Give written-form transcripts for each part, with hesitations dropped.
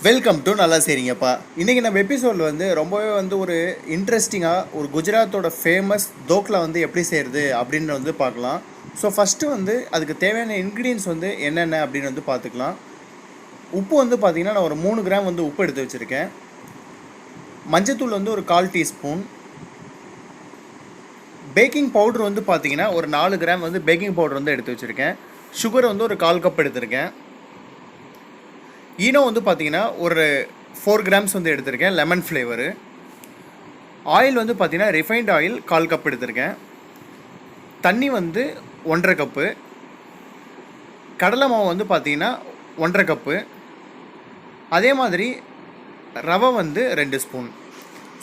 Welcome to நல்லா செய்றீங்கப்பா. இன்றைக்கி நம்ம எபிசோடில் வந்து ரொம்பவே வந்து ஒரு இன்ட்ரெஸ்டிங்காக ஒரு குஜராத்தோட ஃபேமஸ் தோக்லா வந்து எப்படி செய்கிறது அப்படின்னு வந்து பார்க்கலாம். ஸோ ஃபஸ்ட்டு வந்து அதுக்கு தேவையான இன்க்ரீடியன்ஸ் வந்து என்னென்ன அப்படின்னு வந்து பார்த்துக்கலாம். உப்பு வந்து பார்த்திங்கன்னா நான் ஒரு 3 கிராம் வந்து உப்பு எடுத்து வச்சுருக்கேன். மஞ்சத்தூள் வந்து ஒரு 1/4 டீஸ்பூன். பேக்கிங் பவுடர் வந்து பார்த்திங்கன்னா ஒரு 4 கிராம் வந்து பேக்கிங் பவுடர் வந்து எடுத்து வச்சுருக்கேன். சுகர் வந்து ஒரு 1/4 கப் எடுத்திருக்கேன். ஈனோ வந்து பார்த்தீங்கன்னா ஒரு 4 கிராம்ஸ் வந்து எடுத்திருக்கேன், லெமன் ஃப்ளேவரு. ஆயில் வந்து பார்த்தீங்கன்னா ரிஃபைண்ட் ஆயில் 1/4 கப் எடுத்திருக்கேன். தண்ணி வந்து 1.5 கப்பு. கடலை மாவு வந்து பார்த்தீங்கன்னா 1.5 கப்பு. அதே மாதிரி ரவை வந்து 2 ஸ்பூன்.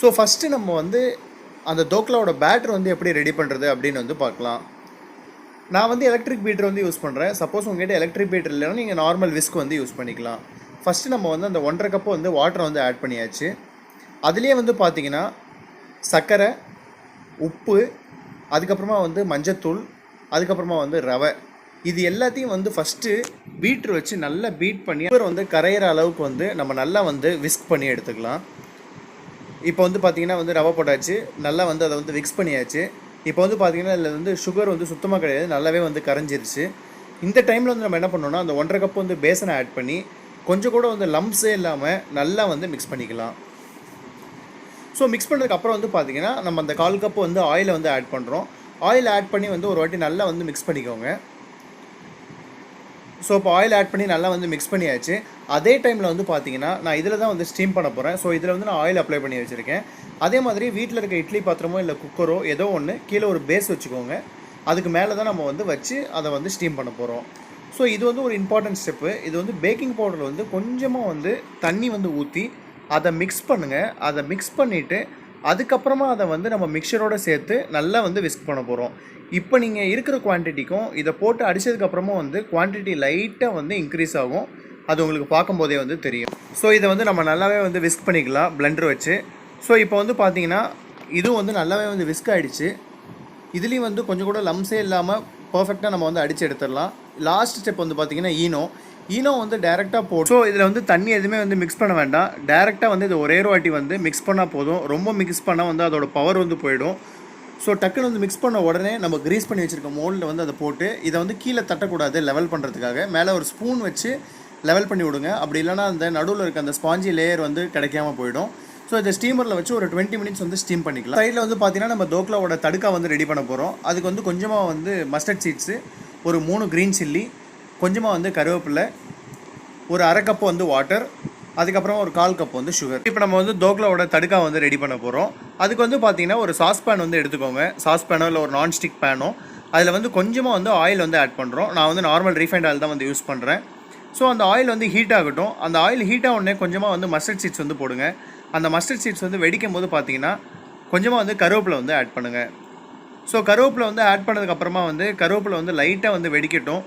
ஸோ ஃபஸ்ட்டு நம்ம வந்து அந்த தோக்லாவோட பேட்டர் வந்து எப்படி ரெடி பண்ணுறது அப்படின்னு வந்து பார்க்கலாம். நான் வந்து எலக்ட்ரிக் பீட்டர் வந்து யூஸ் பண்ணுறேன். சப்போஸ் உங்கள்கிட்ட எலக்ட்ரிக் பீட்டர் இல்லைன்னா நீங்கள் நார்மல் விஸ்க் வந்து யூஸ் பண்ணிக்கலாம். ஃபஸ்ட்டு நம்ம வந்து அந்த 1.5 கப்பு வந்து வாட்டரை வந்து ஆட் பண்ணியாச்சு. அதுலேயே வந்து பார்த்திங்கன்னா சர்க்கரை, உப்பு, அதுக்கப்புறமா வந்து மஞ்சத்தூள், அதுக்கப்புறமா வந்து ரவை, இது எல்லாத்தையும் வந்து ஃபஸ்ட்டு பீட்ரு வச்சு நல்லா பீட் பண்ணி அப்புறம் வந்து கரையிற அளவுக்கு வந்து நம்ம நல்லா வந்து விஸ்க் பண்ணி எடுத்துக்கலாம். இப்போ வந்து பார்த்திங்கன்னா வந்து ரவை போட்டாச்சு, நல்லா வந்து அதை வந்து விக்ஸ் பண்ணியாச்சு. இப்போ வந்து பார்த்திங்கன்னா இதில் வந்து சுகர் வந்து சுத்தமாக கிடையாது, நல்லாவே வந்து கரைஞ்சிருச்சு. இந்த டைமில் வந்து நம்ம என்ன பண்ணோன்னா அந்த 1.5 கப்பு வந்து பேசனை ஆட் பண்ணி கொஞ்சம் கூட வந்து லம்ப்ஸே இல்லாமல் நல்லா வந்து மிக்ஸ் பண்ணிக்கலாம். ஸோ மிக்ஸ் பண்ணதுக்கப்புறம் வந்து பார்த்திங்கன்னா நம்ம அந்த 1/4 கப்பு வந்து ஆயிலை வந்து ஆட் பண்ணுறோம். ஆயில் ஆட் பண்ணி வந்து ஒரு வாட்டி நல்லா வந்து மிக்ஸ் பண்ணிக்கோங்க. ஸோ இப்போ ஆயில் ஆட் பண்ணி நல்லா வந்து மிக்ஸ் பண்ணியாச்சு. அதே டைமில் வந்து பார்த்திங்கன்னா நான் இதில் தான் வந்து ஸ்டீம் பண்ண போகிறேன். ஸோ இதில் வந்து நான் ஆயில் அப்ளை பண்ணி வச்சுருக்கேன். அதே மாதிரி வீட்டில் இருக்க இட்லி பாத்திரமோ இல்லை குக்கரோ ஏதோ ஒன்று கீழே ஒரு பேஸ் வச்சுக்கோங்க. அதுக்கு மேலே தான் நம்ம வந்து வச்சு அதை வந்து ஸ்டீம் பண்ண போகிறோம். ஸோ இது வந்து ஒரு இம்பார்ட்டன்ட் ஸ்டெப்பு. இது வந்து பேக்கிங் பவுடரில் வந்து கொஞ்சமாக வந்து தண்ணி வந்து ஊற்றி அதை மிக்ஸ் பண்ணுங்கள். அதை மிக்ஸ் பண்ணிவிட்டு அதுக்கப்புறமா அதை வந்து நம்ம மிக்சரோடு சேர்த்து நல்லா வந்து விஸ்க் பண்ண போகிறோம். இப்போ நீங்கள் இருக்கிற குவான்டிட்டிக்கும் இதை போட்டு அடித்ததுக்கப்புறமா வந்து குவான்டிட்டி லைட்டாக வந்து இன்க்ரீஸ் ஆகும். அது உங்களுக்கு பார்க்கும்போதே வந்து தெரியும். ஸோ இதை வந்து நம்ம நல்லாவே வந்து விஸ்க் பண்ணிக்கலாம் பிளெண்டர் வச்சு. ஸோ இப்போ வந்து பார்த்திங்கன்னா இதுவும் வந்து நல்லாவே வந்து விஸ்க் ஆகிடுச்சு. இதுலேயும் வந்து கொஞ்சம் கூட லம்ஸே இல்லாமல் பர்ஃபெக்டாக நம்ம வந்து அடித்து எடுத்துடலாம். லாஸ்ட் ஸ்டெப் வந்து பார்த்திங்கன்னா ஈனோ வந்து டேரெக்டாக போட்டு, ஸோ இதில் வந்து தண்ணி எதுவுமே வந்து மிக்ஸ் பண்ண வேண்டாம். டேரெக்டாக வந்து இது ஒரே வாட்டி வந்து மிக்ஸ் பண்ணால் போதும். ரொம்ப மிக்ஸ் பண்ணால் வந்து அதோட பவர் வந்து போயிடும். ஸோ டக்குன்னு வந்து மிக்ஸ் பண்ண உடனே நம்ம க்ரீஸ் பண்ணி வச்சுருக்க மோல்டில் வந்து அதை போட்டு இதை வந்து கீழே தட்டக்கூடாது, லெவல் பண்ணுறதுக்காக மேலே ஒரு ஸ்பூன் வச்சு லெவல் பண்ணி விடுங்க. அப்படி இல்லைனா அந்த நடுவில் இருக்க அந்த ஸ்பாஞ்சி லேயர் வந்து கிடைக்காம போயிடும். ஸோ இதை ஸ்டீமரில் வச்சு ஒரு 20 மினிட்ஸ் வந்து ஸ்டீம் பண்ணிக்கலாம். சைடில் வந்து பார்த்திங்கன்னா நம்ம தோக்லாவோட தடுக்கா வந்து ரெடி பண்ண போகிறோம். அதுக்கு வந்து கொஞ்சமாக வந்து மஸ்டர்ட் சீட்ஸு, ஒரு 3 க்ரீன் சில்லி, கொஞ்சமாக வந்து கருவேப்பிலை, ஒரு 1/2 கப்பு வந்து வாட்டர், அதுக்கப்புறம் ஒரு 1/4 கப் வந்து சுகர். இப்போ நம்ம வந்து தோக்லாவோட தடுக்கா வந்து ரெடி பண்ண போகிறோம். அதுக்கு வந்து பார்த்திங்கன்னா ஒரு சாஸ்பேன் வந்து எடுத்துக்கோங்க. சாஸ்பேனோ இல்லை ஒரு நான்ஸ்டிக் பேனோ, அதில் வந்து கொஞ்சமாக வந்து ஆயில் வந்து ஆட் பண்ணுறோம். நான் வந்து நார்மல் ரீஃபைண்ட் ஆயில் தான் வந்து யூஸ் பண்ணுறேன். ஸோ அந்த ஆயில் வந்து ஹீட் ஆகட்டும். அந்த ஆயில் ஹீட் ஆக உடனே கொஞ்சமாக வந்து மஸ்டர்ட் சீட்ஸ் வந்து போடுங்க. அந்த மஸ்டர்ட் சீட்ஸ் வந்து வெடிக்கும் போது பார்த்திங்கன்னா கொஞ்சமாக வந்து கருவேப்பிலை வந்து ஆட் பண்ணுங்கள். ஸோ கருவேப்பிலை வந்து ஆட் பண்ணதுக்கப்புறமா வந்து கருவேப்பிலை வந்து லைட்டாக வந்து வெடிக்கட்டும்.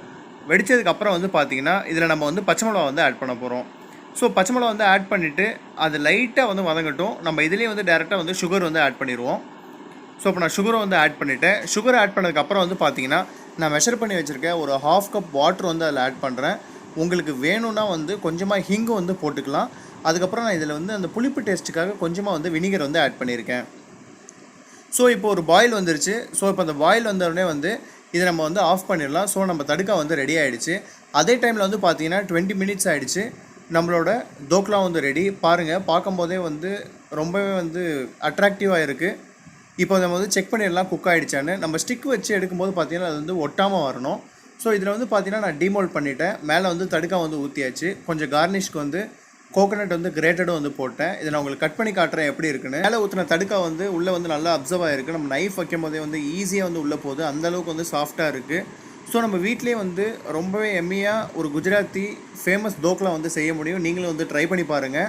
வெடித்ததுக்கப்புறம் வந்து பார்த்திங்கன்னா இதில் நம்ம வந்து பச்சை மிளகா வந்து ஆட் பண்ண போகிறோம். ஸோ பச்சை மிளகா வந்து ஆட் பண்ணிவிட்டு அது லைட்டாக வந்து வதங்கட்டும். நம்ம இதுலேயே வந்து டேரெக்டாக வந்து சுகர் வந்து ஆட் பண்ணிடுவோம். ஸோ இப்போ நான் சுகரை வந்து ஆட் பண்ணிவிட்டேன். சுகர் ஆட் பண்ணதுக்கப்புறம் வந்து பார்த்திங்கன்னா நான் மெஷர் பண்ணி வச்சுருக்கேன் ஒரு 1/2 கப் வாட்டர் வந்து அதில் ஆட் பண்ணுறேன். உங்களுக்கு வேணும்னா வந்து கொஞ்சமாக ஹிங்கு வந்து போட்டுக்கலாம். அதுக்கப்புறம் நான் இதில் வந்து அந்த புளிப்பு டேஸ்ட்டுக்காக கொஞ்சமாக வந்து வினிகர் வந்து ஆட் பண்ணியிருக்கேன். ஸோ இப்போ ஒரு பாயில் வந்துருச்சு. ஸோ இப்போ அந்த பாயில் வந்தோடனே வந்து இதை நம்ம வந்து ஆஃப் பண்ணிடலாம். ஸோ நம்ம தடுக்கா வந்து ரெடி ஆகிடுச்சு. அதே டைமில் வந்து பார்த்திங்கன்னா 20 மினிட்ஸ் ஆகிடுச்சு. நம்மளோட தோக்லா வந்து ரெடி. பாருங்கள், பார்க்கும்போதே வந்து ரொம்பவே வந்து அட்ராக்டிவாக இருக்குது. இப்போ நம்ம வந்து செக் பண்ணிடலாம் குக் ஆகிடுச்சான்னு. நம்ம ஸ்டிக் வச்சு எடுக்கும்போது பார்த்திங்கன்னா அது வந்து ஒட்டாமல் வரணும். ஸோ இதில் வந்து பார்த்திங்கன்னா நான் டீமோல்ட் பண்ணிவிட்டேன். மேலே வந்து தடுக்கா வந்து ஊற்றியாச்சு. கொஞ்சம் கார்னிஷ்க்கு வந்து கோகோனட் வந்து கிரேட்டடும் வந்து போட்டேன். இதை நான் உங்களுக்கு கட் பண்ணி காட்டுறேன் எப்படி இருக்குன்னு. மேலே ஊற்றின தடுக்கா வந்து உள்ளே வந்து நல்லா அப்சர்வ் ஆகிருக்கு. நம்ம நைஃப் வைக்கும் போதே வந்து ஈஸியாக வந்து உள்ளே போகுது. அந்தளவுக்கு வந்து சாஃப்டாக இருக்குது. ஸோ நம்ம வீட்லேயே வந்து ரொம்பவே எம்மியாக ஒரு குஜராத்தி ஃபேமஸ் தோக்லா வந்து செய்ய முடியும். நீங்களும் வந்து ட்ரை பண்ணி பாருங்கள்.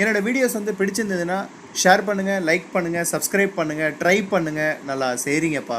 என்னோடய வீடியோஸ் வந்து பிடிச்சிருந்ததுன்னா ஷேர் பண்ணுங்கள், லைக் பண்ணுங்கள், சப்ஸ்கிரைப் பண்ணுங்கள், ட்ரை பண்ணுங்கள். நல்லா செய்கிறீங்கப்பா.